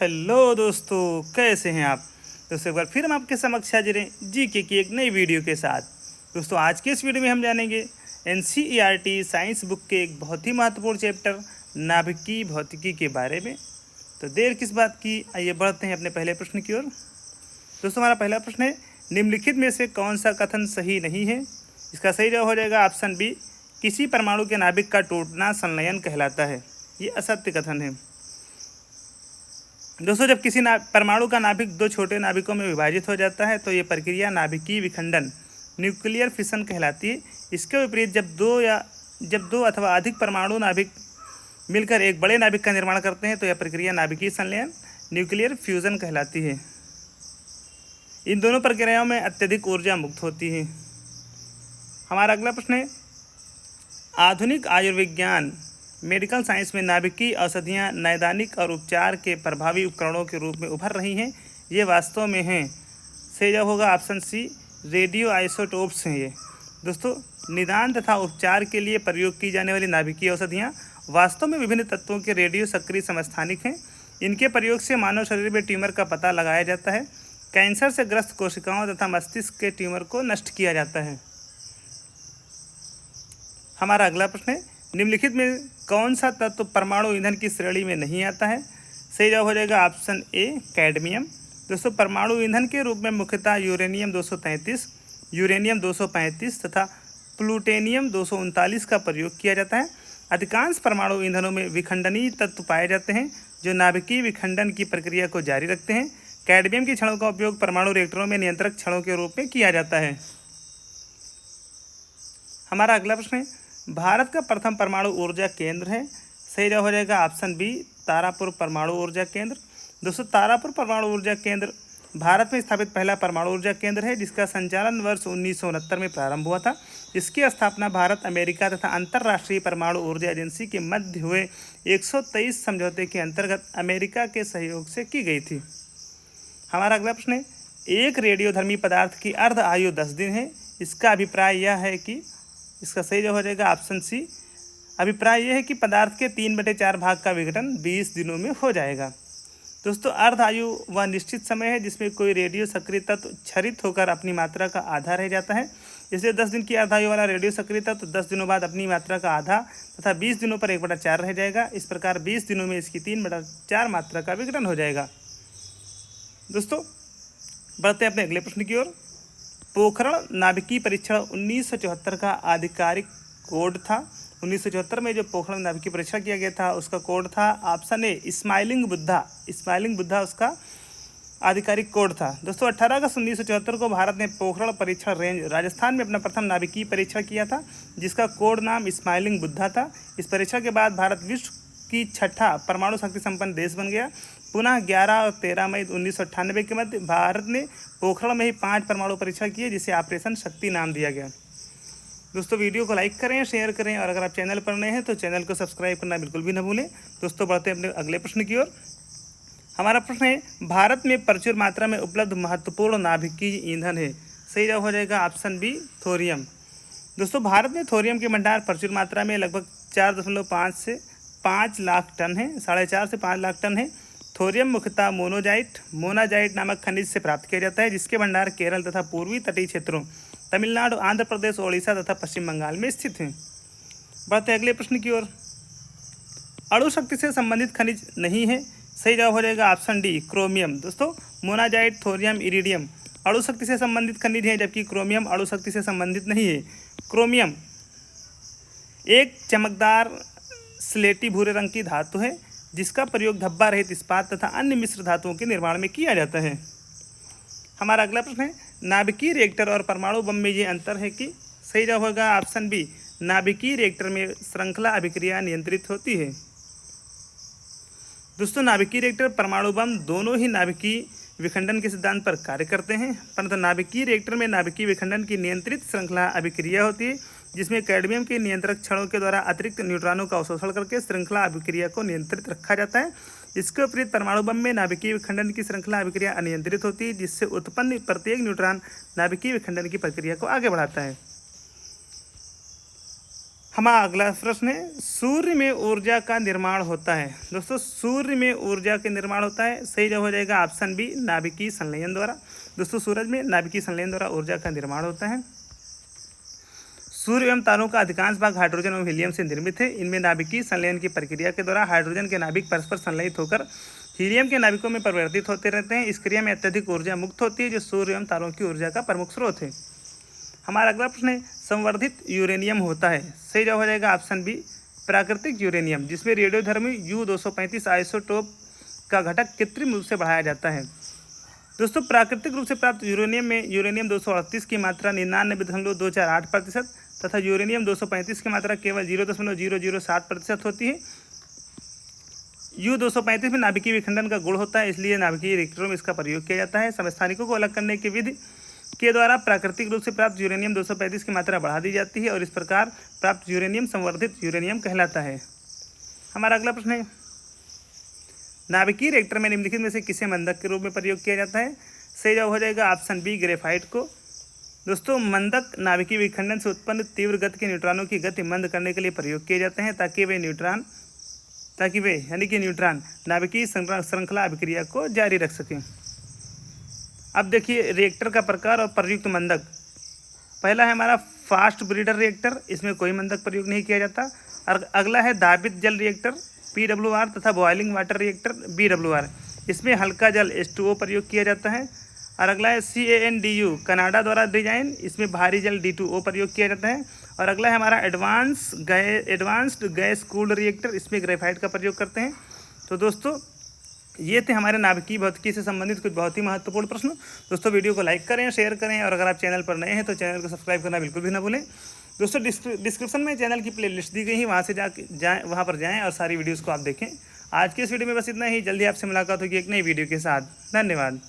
Hello दोस्तों, कैसे हैं आप। दोस्तों एक बार फिर हम आपके समक्ष हाजिर हैं जीके की एक नई वीडियो के साथ। दोस्तों आज के इस वीडियो में हम जानेंगे एनसीईआरटी साइंस बुक के एक बहुत ही महत्वपूर्ण चैप्टर नाभिकीय भौतिकी के बारे में। तो देर किस बात की, आइए बढ़ते हैं अपने पहले प्रश्न की ओर। दोस्तों हमारा पहला प्रश्न है, निम्नलिखित में से कौन सा कथन सही नहीं है। इसका सही जवाब हो जाएगा ऑप्शन बी, किसी परमाणु के नाभिक का टूटना संलयन कहलाता है। ये असत्य कथन है। दोस्तों जब किसी परमाणु का नाभिक दो छोटे नाभिकों में विभाजित हो जाता है तो ये प्रक्रिया नाभिकीय विखंडन न्यूक्लियर फिशन कहलाती है। इसके विपरीत जब दो अथवा अधिक परमाणु नाभिक मिलकर एक बड़े नाभिक का निर्माण करते हैं तो यह प्रक्रिया नाभिकीय संलयन न्यूक्लियर फ्यूजन कहलाती है। इन दोनों प्रक्रियाओं में अत्यधिक ऊर्जा मुक्त होती है। हमारा अगला प्रश्न है, आधुनिक आयुर्विज्ञान मेडिकल साइंस में नाभिकीय औषधियाँ नैदानिक और उपचार के प्रभावी उपकरणों के रूप में उभर रही हैं। ये वास्तव में हैं। सही जवाब होगा ऑप्शन सी, रेडियो आइसोटोप्स हैं ये। दोस्तों निदान तथा उपचार के लिए प्रयोग की जाने वाली नाभिकीय औषधियाँ वास्तव में विभिन्न तत्वों के रेडियो सक्रिय समस्थानिक हैं। इनके प्रयोग से मानव शरीर में ट्यूमर का पता लगाया जाता है। कैंसर से ग्रस्त कोशिकाओं तथा मस्तिष्क के ट्यूमर को नष्ट किया जाता है। हमारा अगला प्रश्न है, निम्नलिखित में कौन सा तत्व परमाणु ईंधन की श्रेणी में नहीं आता है। सही जवाब हो जाएगा ऑप्शन ए, कैडमियम। दोस्तों परमाणु ईंधन के रूप में मुख्यतः यूरेनियम 233, यूरेनियम 235 तथा प्लूटोनियम 239 का प्रयोग किया जाता है। अधिकांश परमाणु ईंधनों में विखंडनीय तत्व पाए जाते हैं जो नाभिकीय विखंडन की प्रक्रिया को जारी रखते हैं। कैडमियम की छड़ों का उपयोग परमाणु रिएक्टरों में नियंत्रक छड़ों के रूप में किया जाता है। हमारा अगला प्रश्न है, भारत का प्रथम परमाणु ऊर्जा केंद्र है। सही जवाब हो जाएगा ऑप्शन बी, तारापुर परमाणु ऊर्जा केंद्र। दोस्तों तारापुर परमाणु ऊर्जा केंद्र भारत में स्थापित पहला परमाणु ऊर्जा केंद्र है जिसका संचालन वर्ष 1969 में प्रारंभ हुआ था। इसकी स्थापना भारत, अमेरिका तथा अंतर्राष्ट्रीय परमाणु ऊर्जा एजेंसी के मध्य हुए 123 समझौते के अंतर्गत अमेरिका के सहयोग से की गई थी। हमारा अगला प्रश्न है, एक रेडियोधर्मी पदार्थ की अर्ध आयु 10 दिन है। इसका अभिप्राय यह है कि, इसका सही जवाब हो जाएगा ऑप्शन सी, अभिप्राय यह है कि पदार्थ के 3/4 भाग का विघटन 20 दिनों में हो जाएगा। दोस्तों अर्ध आयु वह निश्चित समय है जिसमें कोई रेडियो सक्रिय तत्व क्षरित होकर अपनी मात्रा का आधा रह जाता है। इसलिए 10 दिन की अर्ध आयु वाला रेडियो सक्रिय तत्व 10 दिनों बाद अपनी मात्रा का आधा तथा 20 दिनों पर 1/4 रह जाएगा। इस प्रकार 20 दिनों में इसकी 3/4 मात्रा का विघटन हो जाएगा। दोस्तों बढ़ते हैं अपने अगले प्रश्न की ओर। पोखरण नाभिकीय परीक्षण 1974 का आधिकारिक कोड था। 1974 में जो पोखरण नाभिकीय परीक्षण किया गया था उसका कोड था option A, smiling Buddha. Smiling Buddha उसका आधिकारिक कोड था। दोस्तों 18 अगस्त 1974 को भारत ने पोखरण परीक्षण रेंज राजस्थान में अपना प्रथम नाभिकीय परीक्षण किया था जिसका कोड नाम स्माइलिंग बुद्धा था। इस परीक्षण के बाद भारत विश्व की छठा परमाणु शक्ति संपन्न देश बन गया। पुनः 11 और 13 मई 1998 के मध्य भारत ने पोखरण में ही 5 परमाणु परीक्षण किए जिसे ऑपरेशन शक्ति नाम दिया गया। दोस्तों वीडियो को लाइक करें, शेयर करें और अगर आप चैनल पर नए हैं तो चैनल को सब्सक्राइब करना बिल्कुल भी न भूलें। दोस्तों बढ़ते हैं अपने अगले प्रश्न की ओर। हमारा प्रश्न है, भारत में प्रचुर मात्रा में उपलब्ध महत्वपूर्ण नाभिकीय ईंधन है। सही जवाब हो जाएगा ऑप्शन बी, थोरियम। दोस्तों भारत में थोरियम के भंडार प्रचुर मात्रा में लगभग 4.5 से 5 लाख टन है। 4.5 से 5 लाख टन है। थोरियम मुख्यतः मोनाजाइट नामक खनिज से प्राप्त किया जाता है जिसके भंडार केरल तथा पूर्वी तटीय क्षेत्रों तमिलनाडु, आंध्र प्रदेश, ओडिशा तथा पश्चिम बंगाल में स्थित हैं। बढ़ते हैं अगले प्रश्न की ओर। अणु शक्ति से संबंधित खनिज नहीं है। सही जवाब हो जाएगा ऑप्शन डी, क्रोमियम। दोस्तों मोनाजाइट, थोरियम, इरिडियम अणु शक्ति से संबंधित खनिज हैं जबकि क्रोमियम अणु शक्ति से संबंधित नहीं है। क्रोमियम एक चमकदार स्लेटी भूरे रंग की धातु है जिसका प्रयोग धब्बा रहित इस्पात तथा अन्य मिश्र धातुओं के निर्माण में किया जाता है। हमारा अगला प्रश्न है, नाभिकीय रिएक्टर और परमाणु बम में ये अंतर है कि। सही जवाब होगा ऑप्शन बी, नाभिकीय रिएक्टर में श्रृंखला अभिक्रिया नियंत्रित होती है। दोस्तों नाभिकीय रिएक्टर, परमाणु बम दोनों ही नाभिकीय विखंडन के सिद्धांत पर कार्य करते हैं परंतु नाभिकीय रिएक्टर में नाभिकीय विखंडन की नियंत्रित श्रृंखला अभिक्रिया होती है जिसमें कैडमियम के नियंत्रक क्षणों के द्वारा अतिरिक्त न्यूट्रॉनों का अवशोषण करके श्रृंखला अभिक्रिया को नियंत्रित रखा जाता है। इसके विपरीत परमाणु बम में नाभिकीय विखंडन की श्रृंखला अभिक्रिया अनियंत्रित होती है जिससे उत्पन्न प्रत्येक न्यूट्रॉन नाभिकीय विखंडन की प्रक्रिया को आगे बढ़ाता है। हमारा अगला प्रश्न है, सूर्य में ऊर्जा का निर्माण होता है। दोस्तों सूर्य में ऊर्जा के निर्माण होता है, सही जवाब हो जाएगा ऑप्शन बी, नाभिकीय संलयन द्वारा। दोस्तों सूरज में नाभिकीय संलयन द्वारा ऊर्जा का निर्माण होता है। सूर्य एवं तारों का अधिकांश भाग हाइड्रोजन एवं हीलियम से निर्मित है। इनमें नाभिकीय संलयन की प्रक्रिया के द्वारा हाइड्रोजन के नाभिक परस्पर संलयित होकर हीलियम के नाभिकों में परिवर्तित होते रहते हैं। इस क्रिया में अत्यधिक ऊर्जा मुक्त होती है, जो सूर्य एवं तारों की ऊर्जा का प्रमुख स्रोत है। हमारा अगला प्रश्न है, संवर्धित यूरेनियम होता है। सही जवाब हो जाएगा ऑप्शन बी, प्राकृतिक यूरेनियम, जिसमें रेडियोधर्मी U-235 आइसोटोप का घटक कृत्रिम रूप से बढ़ाया जाता है। दोस्तों प्राकृतिक रूप से प्राप्त यूरेनियम में यूरेनियम 238 की मात्रा 99.248% तथा यूरेनियम 235 की मात्रा केवल 0.0007% होती है। U-235 में नाभिकीय विखंडन का गुण होता है, इसलिए नाभिकीय रिएक्टरों में इसका प्रयोग किया जाता है। समस्थानिकों को अलग करने की विधि के द्वारा प्राकृतिक रूप से प्राप्त यूरेनियम 235 की मात्रा बढ़ा दी जाती है और इस प्रकार प्राप्त यूरेनियम संवर्धित यूरेनियम कहलाता है। हमारा अगला प्रश्न है, नाभिकीय रिएक्टर में निम्नलिखित में से किसे मंदक के रूप में प्रयोग किया जाता है। सही जवाब हो जाएगा ऑप्शन बी, ग्रेफाइट को। दोस्तों मंदक नाभिकीय विखंडन से उत्पन्न तीव्र गति के न्यूट्रॉनों की गति मंद करने के लिए प्रयोग किए जाते हैं, ताकि वे यानी कि न्यूट्रॉन नाभिकीय श्रृंखला अभिक्रिया को जारी रख सकें। अब देखिए रिएक्टर का प्रकार और प्रयुक्त मंदक। पहला है हमारा फास्ट ब्रीडर रिएक्टर, इसमें कोई मंदक प्रयोग नहीं किया जाता। और अगला है दाबित जल रिएक्टर PWR तथा बॉइलिंग वाटर रिएक्टर BWR, इसमें हल्का जल H2O प्रयोग किया जाता है। और अगला है CANDU कनाडा द्वारा डिजाइन, इसमें भारी जल D2O प्रयोग किया जाता है। और अगला है हमारा एडवांस्ड गैस कूल्ड रिएक्टर, इसमें ग्रेफाइट का प्रयोग करते हैं। तो दोस्तों ये थे हमारे नाभिकीय भौतिकी से संबंधित कुछ बहुत ही महत्वपूर्ण प्रश्न। दोस्तों वीडियो को लाइक करें, शेयर करें और अगर आप चैनल पर नए हैं तो चैनल को सब्सक्राइब करना बिल्कुल भी ना भूलें। दोस्तों डिस्क्रिप्शन में चैनल की प्लेलिस्ट दी गई है, वहाँ से वहाँ पर जाएँ और सारी वीडियोज़ को आप देखें। आज के इस वीडियो में बस इतना ही। जल्दी आपसे मुलाकात होगी एक नई वीडियो के साथ। धन्यवाद।